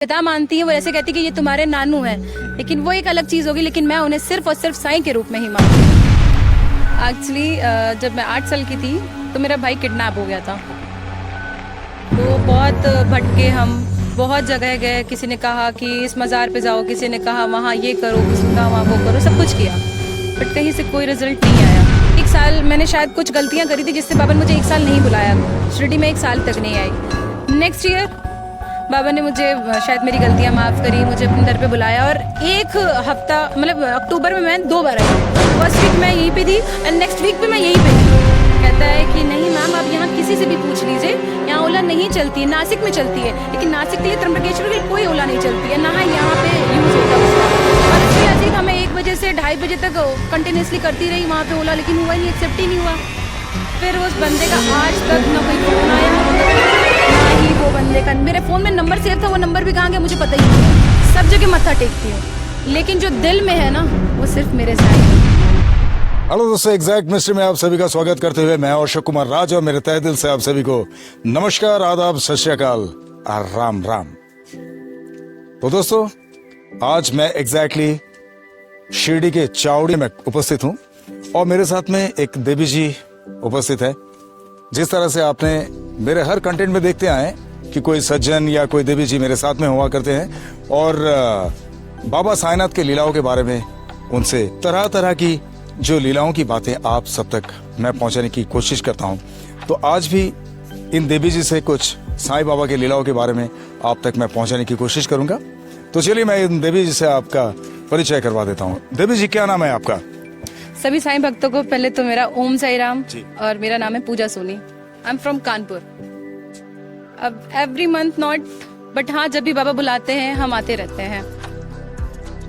पिता मानती है, वो ऐसे कहती कि ये तुम्हारे नानू हैं, लेकिन वो एक अलग चीज़ होगी। लेकिन मैं उन्हें सिर्फ और सिर्फ साईं के रूप में ही मानती हूँ। एक्चुअली जब मैं 8 साल की थी तो मेरा भाई किडनैप हो गया था। तो बहुत भटके हम, बहुत जगह गए। किसी ने कहा कि इस मज़ार पे जाओ, किसी ने कहा वहाँ ये करो, किसी ने कहा वहाँ वो करो, सब कुछ किया, बट कहीं से कोई रिजल्ट नहीं आया। 1 साल मैंने शायद कुछ गलतियाँ करी थी जिससे बाबा ने मुझे 1 साल नहीं बुलाया, शिरडी में 1 साल तक नहीं आई। नेक्स्ट ईयर बाबा ने मुझे शायद मेरी गलतियाँ माफ़ करी, मुझे अपने दर पे बुलाया और 1 हफ्ता मतलब अक्टूबर में मैं 2 बार आई। फर्स्ट वीक मैं यहीं पे थी एंड नेक्स्ट वीक भी मैं यहीं पे थी। कहता है कि नहीं मैम, आप यहाँ किसी से भी पूछ लीजिए, यहाँ ओला नहीं चलती है, नासिक में चलती है, लेकिन नासिक के लिए त्र्यंबकेश्वर के लिए कोई ओला नहीं चलती है, ना यहाँ पे यूज़ होता उसका। और इसकी वजह से हमें 1 बजे से 2:30 बजे तक कंटिन्यूसली करती रही वहाँ पे ओला, लेकिन हुआ ही नहीं, एक्सेप्ट ही नहीं हुआ। फिर उस बंदे का आज तक ना कोई फोन आया, ना ही वो बंदे का, मेरे फ़ोन में नंबर सेव था, वो नंबर भी कहाँ गया मुझे पता ही नहीं। सब जगह मत्था टेकती हूँ, लेकिन जो दिल में है ना वो सिर्फ मेरे साईं है। हेलो दोस्तों, एग्जैक्ट मिस्ट्री में आप सभी का स्वागत करते हुए मैं अशोक कुमार राज और मेरे तहे दिल से आप सभी को नमस्कार, आदाब, सत श्री अकाल और राम राम। तो दोस्तों, आज मैं एग्जैक्टली शिरडी के चावड़ी में उपस्थित हूँ और मेरे साथ में एक देवी जी उपस्थित है। जिस तरह से आपने मेरे हर कंटेंट में देखते आए कि कोई सज्जन या कोई देवी जी मेरे साथ में हुआ करते हैं और बाबा साईनाथ के लीलाओं के बारे में उनसे तरह तरह की जो लीलाओं की बातें आप सब तक मैं पहुंचाने की कोशिश करता हूं। तो आज भी इन देवी जी से कुछ साईं बाबा के लीलाओं के बारे में आप तक मैं पहुंचाने की कोशिश करूंगा। तो चलिए मैं इन देवी जी से आपका परिचय करवा देता हूं। देवी जी, क्या नाम है आपका? सभी साईं भक्तों को पहले तो मेरा ओम साई राम और मेरा नाम है Puja Soni. I am from Kanpur. अब एवरी मंथ नॉट, बट हाँ जब भी बाबा बुलाते हैं हम आते रहते हैं।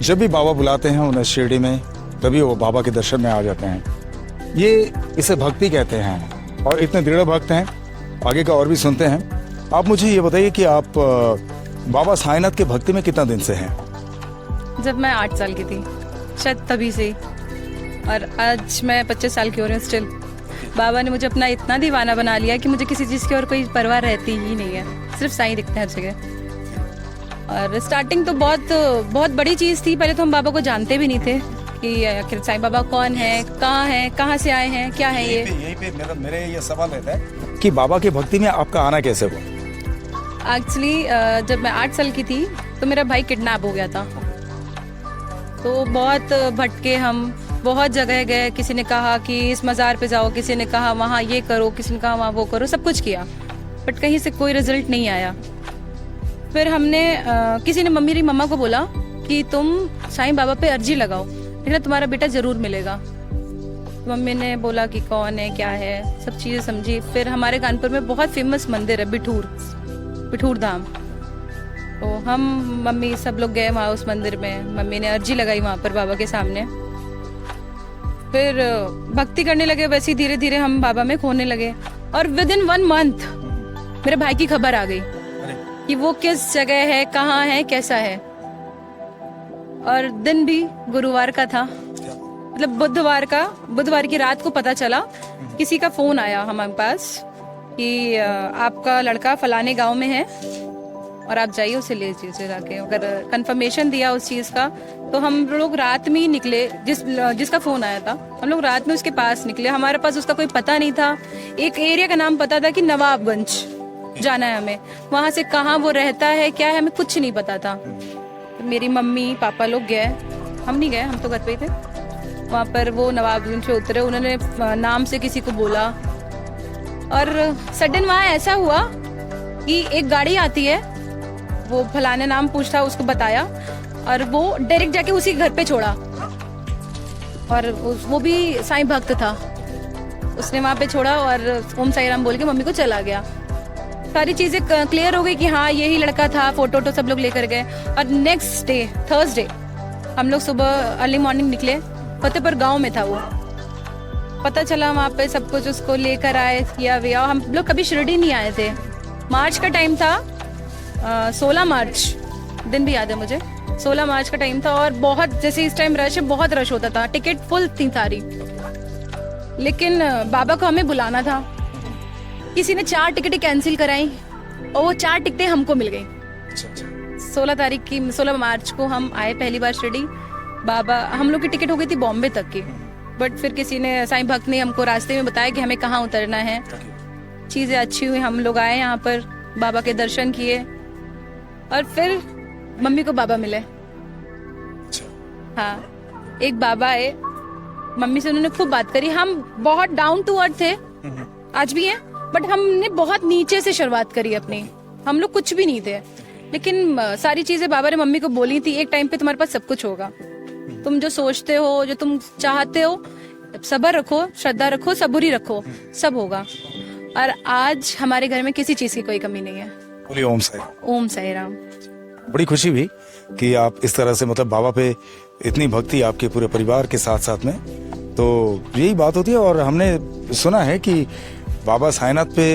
जब भी बाबा बुलाते हैं उन्हें शिरडी में, तभी वो बाबा के दर्शन में आ जाते हैं। ये इसे भक्ति कहते हैं और इतने दृढ़ भक्त हैं। आगे का और भी सुनते हैं। आप मुझे ये बताइए कि आप बाबा साईनाथ के भक्ति में कितना दिन से हैं? जब मैं 8 साल की थी, शायद तभी से, और आज मैं 25 साल की हो रही हूँ। स्टिल बाबा ने मुझे अपना इतना दीवाना बना लिया कि मुझे किसी चीज़ की और कोई परवाह रहती ही नहीं है, सिर्फ साईं दिखते हैं हर जगह। और स्टार्टिंग तो बहुत बड़ी चीज़ थी। पहले तो हम बाबा को जानते भी नहीं थे कि आखिर साईं बाबा कौन है, कहाँ से आए हैं, क्या है ये। यहीं पे मेरे ये सवाल रहता है कि बाबा की भक्ति में आपका आना कैसे हुआ? एक्चुअली जब मैं 8 साल की थी तो मेरा भाई किडनैप हो गया था। तो बहुत भटके हम, बहुत जगह गए। किसी ने कहा कि इस मज़ार पे जाओ, किसी ने कहा वहाँ ये करो, किसी ने कहा वहाँ वो करो, सब कुछ किया, बट कहीं से कोई रिजल्ट नहीं आया। फिर हमने किसी ने मेरी मम्मा को बोला कि तुम साईं बाबा पे अर्जी लगाओ, लेकिन तुम्हारा बेटा जरूर मिलेगा। मम्मी ने बोला कि कौन है, क्या है, सब चीज़ें समझी। फिर हमारे कानपुर में बहुत फेमस मंदिर है बिठूर धाम। तो हम मम्मी सब लोग गए वहाँ उस मंदिर में। मम्मी ने अर्जी लगाई वहाँ पर बाबा के सामने। फिर भक्ति करने लगे, वैसे ही धीरे धीरे हम बाबा में खोने लगे। और विद इन 1 मंथ मेरे भाई की खबर आ गई कि वो किस जगह है, कहाँ है, कैसा है। और दिन भी गुरुवार का था, मतलब बुधवार की रात को पता चला, किसी का फोन आया हमारे पास कि आपका लड़का फलाने गांव में है और आप जाइए उसे ले लीजिए जाके। अगर कंफर्मेशन दिया उस चीज़ का, तो हम लोग रात में ही निकले। जिसका फ़ोन आया था हम लोग रात में उसके पास निकले। हमारे पास उसका कोई पता नहीं था। एक एरिया का नाम पता था कि नवाबगंज जाना है हमें, वहाँ से कहाँ वो रहता है, क्या है, हमें कुछ नहीं पता था। तो मेरी मम्मी पापा लोग गए, हम नहीं गए, हम तो घर पे ही थे। वहाँ पर वो नवाबगंज से उतरे, उन्होंने नाम से किसी को बोला और सडन वहाँ ऐसा हुआ कि एक गाड़ी आती है, वो फलाने नाम पूछता, उसको बताया और वो डायरेक्ट जाके उसी घर पे छोड़ा। और वो भी साईं भक्त था, उसने वहाँ पे छोड़ा और ओम साई राम बोल के मम्मी को चला गया। सारी चीज़ें क्लियर हो गई कि हाँ यही लड़का था। फोटो सब लोग लेकर गए और नेक्स्ट डे थर्सडे हम लोग सुबह अर्ली मॉर्निंग निकले। फतेहपुर गांव में था वो, पता चला वहाँ पे सब कुछ। उसको लेकर आए, किया विया। हम लोग कभी शिरडी नहीं आए थे। मार्च का टाइम था, 16 मार्च, दिन भी याद है मुझे। 16 मार्च का टाइम था और बहुत, जैसे इस टाइम रश है, बहुत रश होता था, टिकट फुल थी सारी। लेकिन बाबा को हमें बुलाना था। किसी ने 4 टिकटें कैंसिल कराई और वो 4 टिकटें हमको मिल गई। 16 मार्च को हम आए पहली बार शिरडी। बाबा, हम लोग की टिकट हो गई थी बॉम्बे तक की, बट फिर किसी ने, साईं भक्त ने हमको रास्ते में बताया कि हमें कहाँ उतरना है। चीज़ें अच्छी हुई, हम लोग आए यहाँ पर, बाबा के दर्शन किए और फिर मम्मी को बाबा मिले। हाँ, एक बाबा है, मम्मी से उन्होंने खूब बात करी। हम बहुत डाउन टू अर्थ थे, आज भी हैं, बट हमने बहुत नीचे से शुरुआत करी अपनी। हम लोग कुछ भी नहीं थे, लेकिन सारी चीजें बाबा ने मम्मी को बोली थी, एक टाइम पे तुम्हारे पास सब कुछ होगा, तुम जो सोचते हो, जो तुम चाहते हो, सब्र रखो, श्रद्धा रखो, सबूरी रखो, सब होगा। और आज हमारे घर में किसी चीज की कोई कमी नहीं है। बोलिए ओम साई राम। ओम साई राम। बड़ी खुशी हुई कि आप इस तरह से मतलब बाबा पे इतनी भक्ति आपके पूरे परिवार के साथ साथ में, तो यही बात होती है। और हमने सुना है कि बाबा साईनाथ पे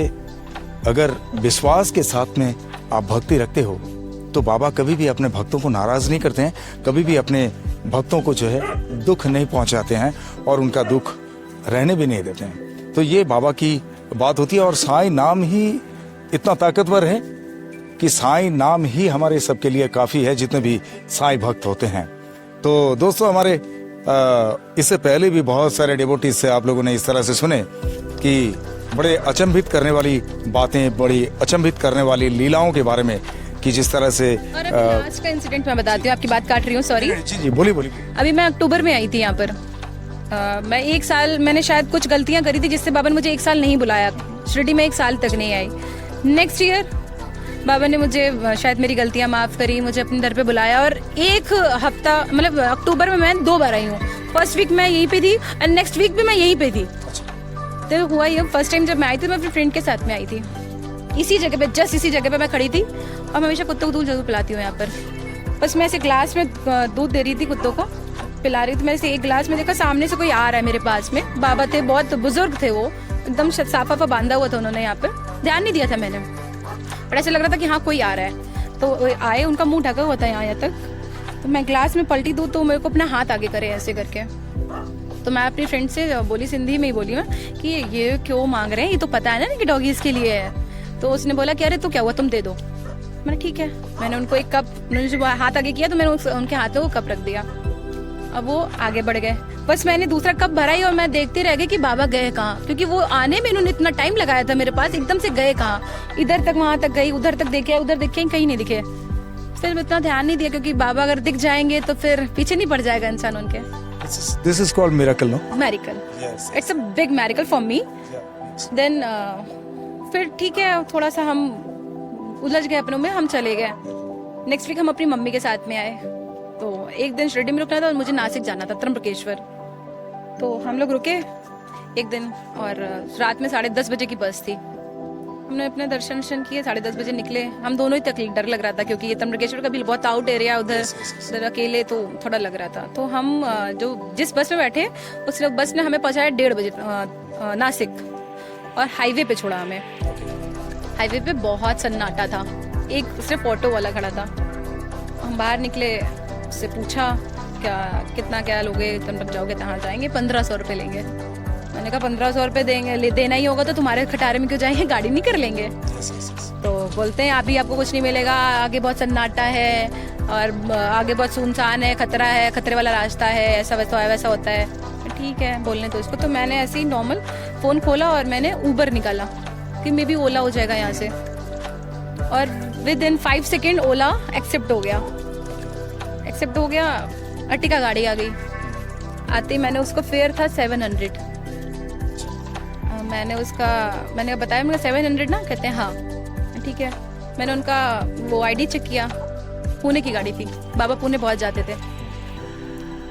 अगर विश्वास के साथ में आप भक्ति रखते हो तो बाबा कभी भी अपने भक्तों को नाराज नहीं करते हैं, कभी भी अपने भक्तों को जो है दुख नहीं पहुंचाते हैं और उनका दुख रहने भी नहीं देते हैं। तो ये बाबा की बात होती है। और साईं नाम ही इतना ताकतवर है कि साईं नाम ही हमारे सबके लिए काफी है, जितने भी साईं भक्त होते हैं। तो दोस्तों, हमारे इससे पहले भी बहुत सारे डिवोटीज से आप लोगों ने इस तरह से सुने कि बड़े अचंभित करने वाली बातें, बड़ी अचंभित करने वाली लीलाओं के बारे में, कि जिस तरह से और अभी लास्ट का इंसिडेंट मैं बताती हूँ, आपकी बात काट रही हूँ, सॉरी। जी जी, बोलिए बोलिए। अभी मैं अक्टूबर में आई थी यहाँ पर। मैं 1 साल, मैंने शायद कुछ गलतियां करी थी जिससे बाबा ने मुझे 1 साल नहीं बुलाया शिरडी में, 1 साल तक नहीं आई। नेक्स्ट ईयर बाबा ने मुझे शायद मेरी गलतियां माफ करी, मुझे अपने दर पे बुलाया और 1 हफ्ता, मतलब अक्टूबर में मैं 2 बार आई हूँ। फर्स्ट वीक मैं यहीं पे थी एंड नेक्स्ट वीक भी मैं यहीं पे थी। तो हुआ ये, फर्स्ट टाइम जब मैं आई थी मैं अपने फ्रेंड के साथ में आई थी, इसी जगह पे, जस्ट इसी जगह पे मैं खड़ी थी। और मैं हमेशा कुत्तों को दूध जरूर पिलाती हूँ यहाँ पर। बस मैं ऐसे ग्लास में दूध दे रही थी, कुत्तों को पिला रही थी। मैंने से एक ग्लास में देखा सामने से कोई आ रहा है मेरे पास में। बाबा थे, बहुत बुजुर्ग थे, वो एकदम साफा बांधा हुआ था उन्होंने, यहाँ पर ध्यान नहीं दिया था मैंने, बट ऐसा लग रहा था कि हाँ कोई आ रहा है। तो आए, उनका मुंह ढका हुआ था यहाँ तक, तो मैं ग्लास में पलटी दूँ तो मेरे को अपना हाथ आगे करे ऐसे करके। तो मैं अपनी फ्रेंड से बोली, सिंधी में ही बोली मैं, कि ये क्यों मांग रहे हैं, ये तो पता है ना कि डॉगीज के लिए है। तो उसने बोला कि अरे तो क्या हुआ, तुम दे दो। मैंने ठीक है, मैंने उनको एक कप, उन्होंने जो हाथ आगे किया तो मैंने उनके हाथ में वो कप रख दिया। अब वो आगे बढ़ गए, बस मैंने दूसरा कप भरा ही और मैं देखते रह गई कि बाबा गए कहाँ, क्योंकि वो आने में इन्होंने इतना टाइम लगाया था मेरे पास, एकदम से गए कहाँ। इधर तक, वहां तक गई, उधर तक देखे, उधर देखे, कहीं नहीं दिखे। फिर इतना ध्यान नहीं दिया, क्योंकि बाबा अगर दिख जाएंगे तो फिर पीछे नहीं पड़ जाएगा इंसान उनके। This is called miracle, no? Miracle. Yes. It's a big miracle for me. Then फिर ठीक है, थोड़ा सा हम उलझ गए अपनों में, हम चले गए। नेक्स्ट वीक हम अपनी मम्मी के साथ में आए, तो एक दिन शिरडी में रुकना था और मुझे नासिक जाना था, त्र्यंबकेश्वर। तो हम लोग रुके एक दिन और रात में 10:30 बजे की बस थी। हमने अपने दर्शन किए, 10:30 बजे निकले। हम दोनों ही तक डर लग रहा था, क्योंकि ये त्र्यंबकेश्वर का भी बहुत आउट एरिया, उधर अकेले, तो थोड़ा लग रहा था। तो हम जो जिस बस में बैठे, उस बस ने हमें पहुंचाया 1:30 बजे नासिक, और हाईवे पे छोड़ा हमें। हाईवे पे बहुत सन्नाटा था, एक सिर्फ ऑटो वाला खड़ा था। हम बाहर निकले, उससे पूछा कितना क्या लोगे, तुम तक जाओगे, कहाँ जाएंगे? 1500 रुपये लेंगे। मैंने कहा 1500 रुपये देंगे, देना ही होगा तो तुम्हारे खटारे में क्यों जाएंगे, गाड़ी नहीं कर लेंगे। तो बोलते हैं अभी आपको कुछ नहीं मिलेगा, आगे बहुत सन्नाटा है और आगे बहुत सुनसान है, खतरा है, खतरे वाला रास्ता है, ऐसा वैसा होता है। ठीक है, बोलने तो इसको। तो मैंने ऐसे ही नॉर्मल फ़ोन खोला और मैंने ऊबर निकाला कि मे बी ओला हो जाएगा यहाँ से, और within 5 second Ola accept हो गया। अर्टिगा गाड़ी आ गई। आते ही मैंने उसको फेयर था 700। मैंने बताया, मेरा 700 ना, कहते हैं हाँ। ठीक है, मैंने उनका वो आईडी चेक किया, पुणे की गाड़ी थी, बाबा पुणे बहुत जाते थे।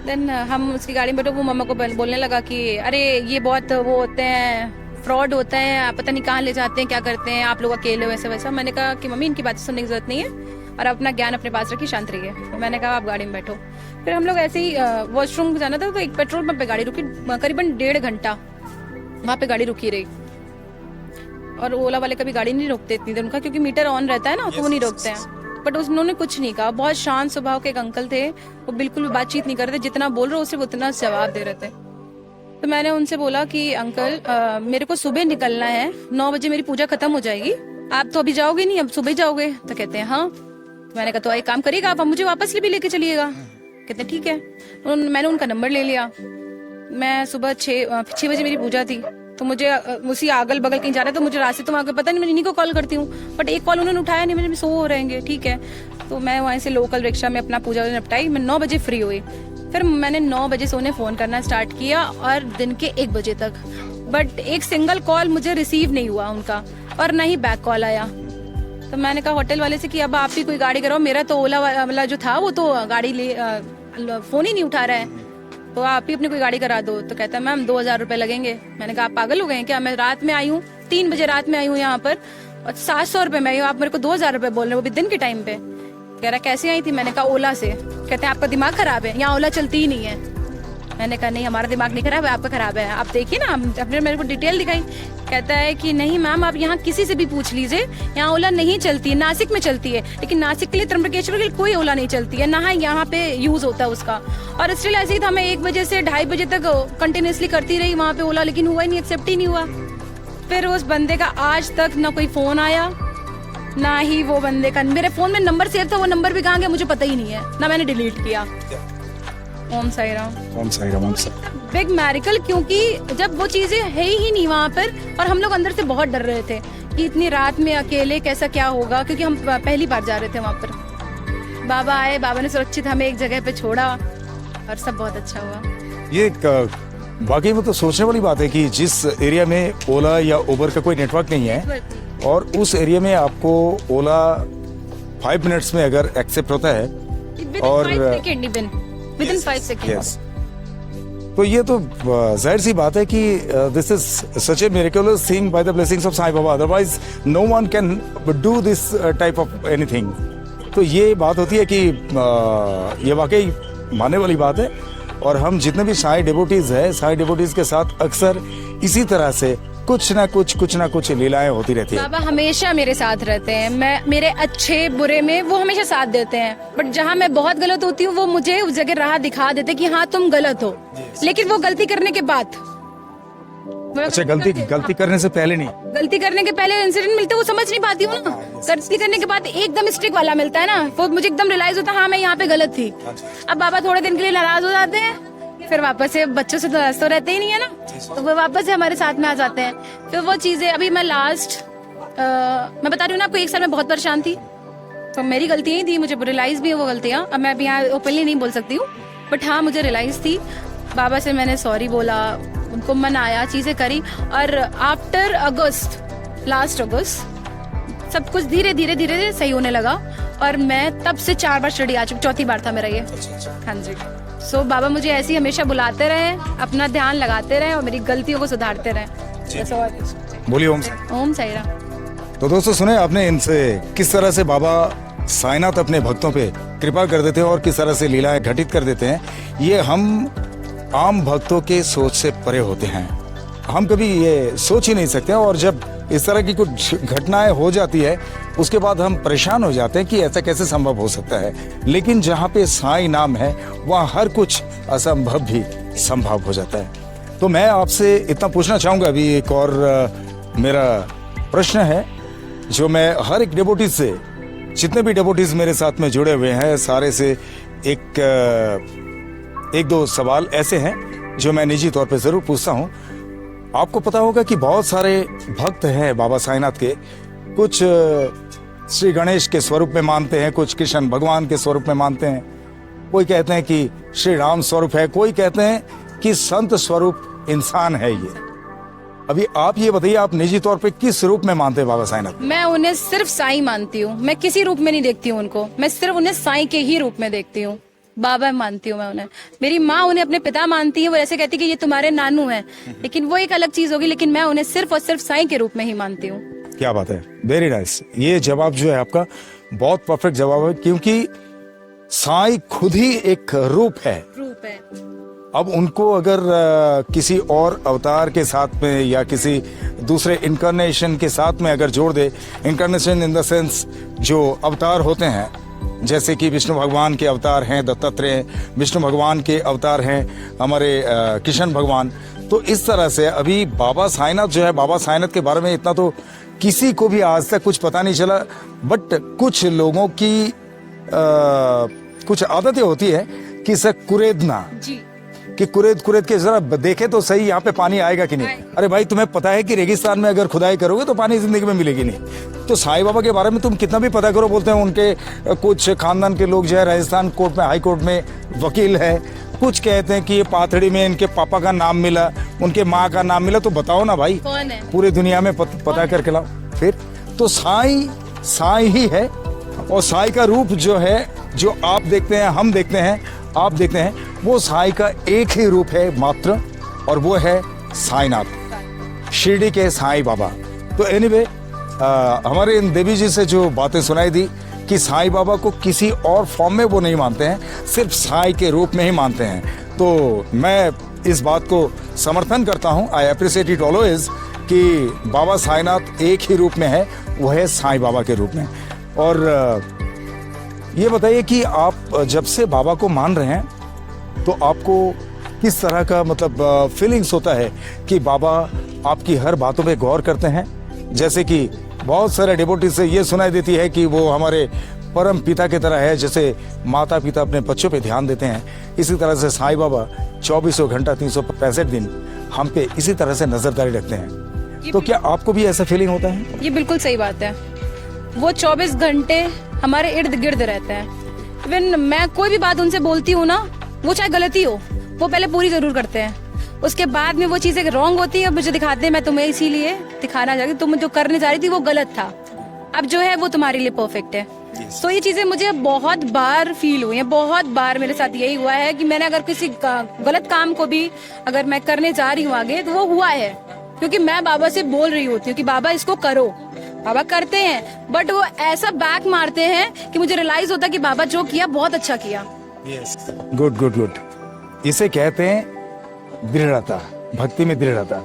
देन हम उसकी गाड़ी में बैठे, वो मम्मा को बोलने लगा कि अरे ये बहुत वो होते हैं, फ्रॉड होता है, आप पता नहीं कहाँ ले जाते हैं, क्या करते हैं, आप लोग अकेले हो, ऐसा वैसा। मैंने कहा कि मम्मी इनकी बातें सुनने की जरूरत नहीं है और अपना ज्ञान अपने पास रखिए, शांत रहिए। तो मैंने कहा आप गाड़ी में बैठो। फिर हम लोग ऐसे ही वॉशरूम जाना था, तो एक पेट्रोल पंप पे गाड़ी रुकी, करीबन 1.5 घंटा वहाँ पे गाड़ी रुकी रही। और ओला वाले कभी गाड़ी नहीं रोकते इतनी देर, उनका क्योंकि मीटर ऑन रहता है ना, तो वो नहीं रोकते हैं। बट उन्होंने कुछ नहीं कहा, बहुत शांत स्वभाव के एक अंकल थे, वो बिल्कुल भी बातचीत नहीं कर रहे थे, जितना बोल रहे हो सिर्फ उतना जवाब दे रहे थे। तो मैंने उनसे बोला कि अंकल मेरे को सुबह निकलना है, 9 बजे मेरी पूजा खत्म हो जाएगी, आप तो अभी जाओगे नहीं, अब सुबह जाओगे? तो कहते हैं हाँ। मैंने कहा तो एक काम करिएगा आप मुझे वापस भी लेके चलिएगा। कहते ठीक है। मैंने उनका नंबर ले लिया। मैं सुबह 6 बजे मेरी पूजा थी, तो मुझे उसी अगल बगल कहीं जाना है, तो मुझे रास्ते तो वहाँ पता नहीं, मैं इन्हीं को कॉल करती हूँ, बट एक कॉल उन्होंने उठाया नहीं, मुझे सो हो रहेंगे। ठीक है, तो मैं वहाँ से लोकल रिक्शा में अपना पूजा निपटाई। मैं 9 बजे फ्री हुई। फिर मैंने 9 बजे से उन्हें फ़ोन करना स्टार्ट किया और दिन के 1 बजे तक, बट एक सिंगल कॉल मुझे रिसीव नहीं हुआ उनका, और ना ही बैक कॉल आया। तो मैंने कहा होटल वाले से कि अब आप ही कोई गाड़ी कराओ, मेरा तो ओला वाला जो था वो तो गाड़ी फ़ोन ही नहीं उठा रहा है, तो आप ही अपनी कोई गाड़ी करा दो। तो कहता है मैम 2000 रुपये लगेंगे। मैंने कहा आप पागल हो गए हैं क्या? मैं रात में आई हूँ, 3 बजे रात में आई हूँ यहाँ पर, और 700 रुपये में आई हूँ, आप मेरे को 2000 रुपये बोल रहे हैं, वो भी दिन के टाइम पे। कह रहा कैसे आई थी? मैंने कहा ओला से। कहते हैं आपका दिमाग खराब है, यहाँ ओला चलती ही नहीं है। मैंने कहा नहीं, हमारा दिमाग नहीं खराब है, आपका खराब है, आप देखिए ना। आपने मेरे को डिटेल दिखाई। कहता है कि नहीं मैम, आप यहाँ किसी से भी पूछ लीजिए, यहाँ ओला नहीं चलती है, नासिक में चलती है, लेकिन नासिक के लिए, त्र्यंबकेश्वर के लिए कोई ओला नहीं चलती है, ना यहाँ पे यूज होता है उसका। और स्टिल ऐसे ही था, मैं 1 बजे से 2:30 बजे तक कंटिन्यूसली करती रही वहाँ पे ओला, लेकिन हुआ ही नहीं, एक्सेप्ट ही नहीं हुआ। फिर उस बंदे का आज तक ना कोई फोन आया, ना ही वो बंदे का, मेरे फोन में नंबर सेव था, वो नंबर भी कहाँ गया मुझे पता ही नहीं है, ना मैंने डिलीट किया। ओम साई राम। ओम साई राम। ओम साई। बिग मैरिकल, क्योंकि जब वो चीजें है ही नहीं वहाँ पर, और हम लोग अंदर से बहुत डर रहे थे कि इतनी रात में अकेले कैसा क्या होगा, क्योंकि हम पहली बार जा रहे थे वहाँ पर। बाबा आए, बाबा ने सुरक्षित हमें एक जगह पे छोड़ा, और सब बहुत अच्छा हुआ। ये वाकई में तो सोचने वाली बात है कि जिस एरिया में ओला या उबर का कोई नेटवर्क नहीं है, और उस एरिया में आपको ओला 5 मिनट्स में अगर एक्सेप्ट होता है, और विदिन 5 सेकेंड। तो ये तो जाहिर सी बात है कि this is such a miraculous thing by the blessings of Sai Baba, otherwise no one can do this type of anything. तो ये बात होती है कि ये वाकई मानने वाली बात है, और हम जितने भी साईं डिवोटीज हैं, साईं डिवोटीज के साथ अक्सर इसी तरह से कुछ ना कुछ लीलाएं होती रहती है। बाबा हमेशा मेरे साथ रहते हैं, मैं मेरे अच्छे बुरे में वो हमेशा साथ देते हैं, बट जहाँ मैं बहुत गलत होती हूँ वो मुझे उस जगह राह दिखा देते कि हाँ तुम गलत हो, लेकिन वो गलती करने के बाद। अच्छा, गलती करने से पहले नहीं? गलती करने के पहले इंसिडेंट मिलते वो समझ नहीं पाती हूँ ना, गलती करने के बाद एकदम स्ट्रिक वाला मिलता है ना, वो मुझे एकदम रियलाइज होता है हाँ मैं यहाँ पे गलत थी। अब बाबा थोड़े दिन के लिए नाराज हो जाते हैं, फिर वापस से बच्चों से नाराज तो रहते ही नहीं है ना, तो वो वापस से हमारे साथ में आ जाते हैं। फिर वो चीजें, अभी मैं मैं बता रही हूँ ना आपको, 1 साल में बहुत परेशान थी, तो मेरी गलतियां ही थी, मुझे रियलाइज भी है वो गलतियां। अब मैं अभी यहाँ ओपनली नहीं बोल सकती हूँ, बट हाँ मुझे रियलाइज थी। बाबा से मैंने सॉरी बोला, उनको मनाया, चीजें करी, और आफ्टर लास्ट अगस्त सब कुछ धीरे धीरे सही होने लगा, और मैं तब से 4 बार शिरडी आ चुकी, 4थी बार था मेरा ये। हाँ जी। सो बाबा मुझे ऐसे ही हमेशा बुलाते रहे, अपना ध्यान लगाते रहे, और मेरी गलतियों को सुधारते रहे। बोलिए ओम साई राम। तो दोस्तों सुने आपने इनसे किस तरह से बाबा साईनाथ अपने भक्तों पे कृपा कर देते हैं और किस तरह से लीलाएं घटित कर देते हैं। ये हम आम भक्तों के सोच से परे होते हैं, हम कभी ये सोच ही नहीं सकते, और जब इस तरह की कुछ घटनाएं हो जाती है उसके बाद हम परेशान हो जाते हैं कि ऐसा कैसे संभव हो सकता है। लेकिन जहाँ पे साईं नाम है वहाँ हर कुछ असंभव भी संभव हो जाता है। तो मैं आपसे इतना पूछना चाहूंगा, अभी एक और मेरा प्रश्न है जो मैं हर एक डिवोटी से, जितने भी डिवोटीज मेरे साथ में जुड़े हुए हैं सारे से एक दो सवाल ऐसे हैं जो मैं निजी तौर पे जरूर पूछता हूँ। आपको पता होगा कि बहुत सारे भक्त हैं बाबा साईनाथ के, कुछ श्री गणेश के स्वरूप में मानते हैं, कुछ कृष्ण भगवान के स्वरूप में मानते हैं, कोई कहते हैं कि श्री राम स्वरूप है, कोई कहते हैं कि संत स्वरूप इंसान है। ये अभी आप ये बताइए, आप निजी तौर पे किस रूप में मानते हैं बाबा साईनाथ? मैं उन्हें सिर्फ साईं मानती हूँ, मैं किसी रूप में नहीं देखती हूँ उनको, मैं सिर्फ उन्हें साईं के ही रूप में देखती हूँ। बाबा मानती हूँ मैं उन्हें, मेरी माँ उन्हें अपने पिता मानती है, वो ऐसे कहती है कि ये तुम्हारे नानू हैं, लेकिन वो एक अलग चीज होगी, लेकिन मैं उन्हें सिर्फ और सिर्फ साईं के रूप में ही मानती हूँ। क्या बात है, वेरी नाइस। ये जवाब जो है आपका बहुत परफेक्ट जवाब है, क्योंकि साईं खुद ही एक रूप है। अब उनको अगर किसी और अवतार के साथ में या किसी दूसरे इनकारनेशन के साथ में अगर जोड़ दे, इनकारनेशन इन द सेंस जो अवतार होते हैं, जैसे कि विष्णु भगवान के अवतार हैं दत्तात्रेय, विष्णु भगवान के अवतार हैं हमारे कृष्ण भगवान, तो इस तरह से अभी बाबा साईनाथ जो है, बाबा साईनाथ के बारे में इतना तो किसी को भी आज तक कुछ पता नहीं चला, बट कुछ लोगों की कुछ आदतें होती है कि इसे कुरेदना, जी कि कुरेद कुरेद के जरा देखे तो सही यहाँ पे पानी आएगा कि नहीं। अरे भाई तुम्हें पता है कि रेगिस्तान में अगर खुदाई करोगे तो पानी जिंदगी में मिलेगी नहीं। तो साईं बाबा के बारे में तुम कितना भी पता करो, बोलते हैं उनके कुछ खानदान के लोग जो है राजस्थान कोर्ट में, हाई कोर्ट में वकील है, कुछ कहते हैं कि ये पाथड़ी में इनके पापा का नाम मिला, उनके माँ का नाम मिला। तो बताओ ना भाई, कौन है? पूरी दुनिया में पता करके लाओ। फिर तो साईं साईं ही है। और साईं का रूप जो है, जो आप देखते हैं, हम देखते हैं, आप देखते हैं, वो साईं का एक ही रूप है मात्र, और वो है साईनाथ, शिरडी के साईं बाबा। तो एनीवे हमारे इन देवी जी से जो बातें सुनाई दी कि साईं बाबा को किसी और फॉर्म में वो नहीं मानते हैं, सिर्फ साईं के रूप में ही मानते हैं। तो मैं इस बात को समर्थन करता हूँ, आई अप्रिशिएट इट ऑलवेज, कि बाबा साईनाथ एक ही रूप में है, वो है साईं बाबा के रूप में। और ये बताइए कि आप जब से बाबा को मान रहे हैं तो आपको किस तरह का मतलब फीलिंग्स होता है कि बाबा आपकी हर बातों पे गौर करते हैं? जैसे कि बहुत सारे डिवोटी से ये सुनाई देती है कि वो हमारे परम पिता की तरह है, जैसे माता पिता अपने बच्चों पे ध्यान देते हैं, इसी तरह से साईं बाबा 24 घंटा 365 दिन हम पे इसी तरह से नजरदारी रखते हैं। तो क्या आपको भी ऐसा फीलिंग होता है? ये बिल्कुल सही बात है। वो 24 घंटे हमारे इर्द गिर्द रहते हैं। इवन मैं कोई भी बात उनसे बोलती हूँ ना, वो चाहे गलती हो, वो पहले पूरी जरूर करते हैं। उसके बाद में वो चीजें रॉन्ग होती है, मुझे दिखाते हैं, मैं तुम्हें इसीलिए दिखाना चाहती, तुम जो करने जा रही थी वो गलत था, अब जो है वो तुम्हारे लिए परफेक्ट है। तो ये चीजें मुझे बहुत बार फील हुई है, बहुत बार मेरे साथ यही हुआ है कि मैंने अगर किसी गलत काम को भी अगर मैं करने जा रही हूँ आगे, तो वो हुआ है क्योंकि मैं बाबा से बोल रही होती हूँ कि बाबा इसको करो। बाबा करते हैं, बट वो ऐसा बैक मारते हैं कि मुझे रियलाइज होता है कि बाबा जो किया बहुत अच्छा किया। Good good good. इसे कहते हैं दृढ़ता, भक्ति में दृढ़ता।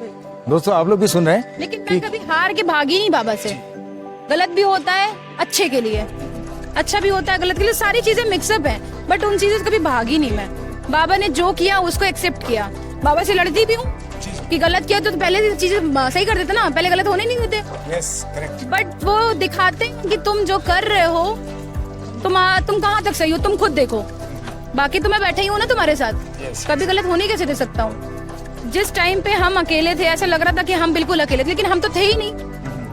दोस्तों आप लोग भी सुन रहे हैं, लेकिन मैं कभी हार के भागी नहीं बाबा से। गलत भी होता है अच्छे के लिए, अच्छा भी होता है गलत के लिए, सारी चीजें मिक्सअप है, बट उन चीजों से कभी भागी नहीं मैं। बाबा ने जो किया उसको एक्सेप्ट किया। बाबा से लड़ती भी हूँ कि गलत किया तो पहले चीजें सही कर देते ना, पहले गलत होने नहीं देते। बट वो दिखाते हैं कि तुम जो कर रहे हो, तुम कहाँ तक सही हो, तुम खुद देखो, बाकी तो मैं बैठे ही हूँ ना तुम्हारे साथ। कभी गलत होने कैसे दे सकता हूँ? जिस टाइम पे हम अकेले थे, ऐसा लग रहा था कि हम बिल्कुल अकेले थे, लेकिन हम तो थे ही नहीं।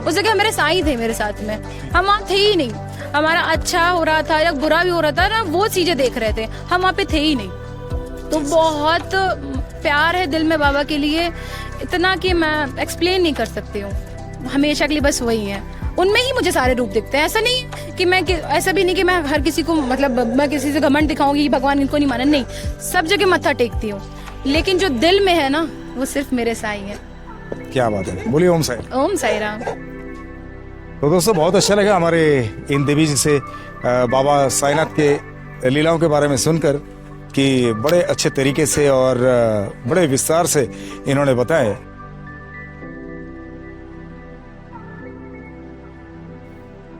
उस जगह मेरे साईं थे मेरे साथ में, हम वहाँ थे ही नहीं। हमारा अच्छा हो रहा था या बुरा भी हो रहा था ना, वो चीजें देख रहे थे, हम वहाँ पे थे ही नहीं। तो बहुत प्यार है दिल में बाबा के लिए, इतना कि मैं एक्सप्लेन नहीं कर सकती हूँ। हमेशा के लिए बस वही है, उनमें ही मुझे सारे रूप दिखते हैं। ऐसा नहीं कि मैं ऐसा भी नहीं कि मैं हर किसी को मतलब मैं किसी से घमंड दिखाऊंगी भगवान इनको नहीं माना, नहीं, सब जगह मत्था टेकती हूँ, लेकिन जो दिल में है ना वो सिर्फ मेरे साईं है। क्या बात है, बोलिए ओम साईं। ओम साईं राम। तो दोस्तों बहुत अच्छा लगा हमारे इन देवी जी से बाबा साईनाथ के लीलाओं के बारे में सुनकर, कि बड़े अच्छे तरीके से और बड़े विस्तार से इन्होंने बताया।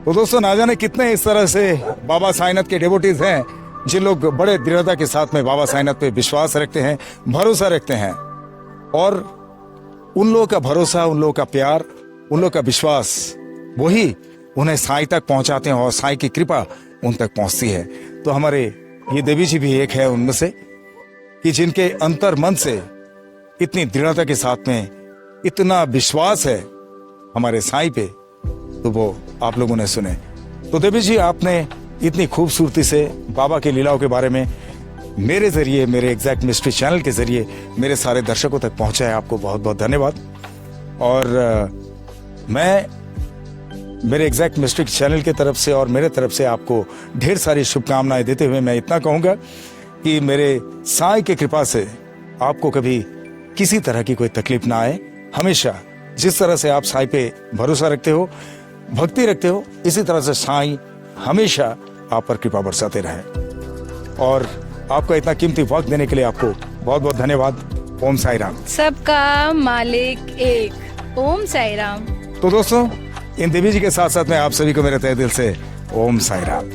तो दोस्तों ना जाने कितने इस तरह से बाबा साईनाथ के डिवोटीज हैं जिन लोग बड़े दृढ़ता के साथ में बाबा साईनाथ पे विश्वास रखते हैं, भरोसा रखते हैं, और उन लोगों का भरोसा, उन लोगों का प्यार, उन लोगों का विश्वास, वही उन्हें साईं तक पहुंचाते हैं और साईं की कृपा उन तक पहुंचती है। तो हमारे ये देवी जी भी एक है उनमें से, कि जिनके अंतर मन से इतनी दृढ़ता के साथ में इतना विश्वास है हमारे साईं पे, तो वो आप लोगों ने सुने। तो देवी जी आपने इतनी खूबसूरती से बाबा के लीलाओं के बारे में मेरे जरिए, मेरे एग्जैक्ट मिस्ट्री चैनल के जरिए मेरे सारे दर्शकों तक पहुंचाया, आपको बहुत बहुत धन्यवाद। और मैं मेरे एग्जैक्ट मिस्ट्री चैनल की तरफ से और मेरे तरफ से आपको ढेर सारी शुभकामनाएं देते हुए मैं इतना कहूंगा कि मेरे साईं की कृपा से आपको कभी किसी तरह की कोई तकलीफ ना आए। हमेशा जिस तरह से आप साईं पे भरोसा रखते हो, भक्ति रखते हो, इसी तरह से साईं हमेशा आप पर कृपा बरसाते रहे। और आपका इतना कीमती वक्त देने के लिए आपको बहुत बहुत धन्यवाद। ओम साई राम। सबका मालिक एक। ओम साई राम। तो दोस्तों इन देवी जी के साथ साथ में आप सभी को मेरे तहे दिल से ओम साई राम।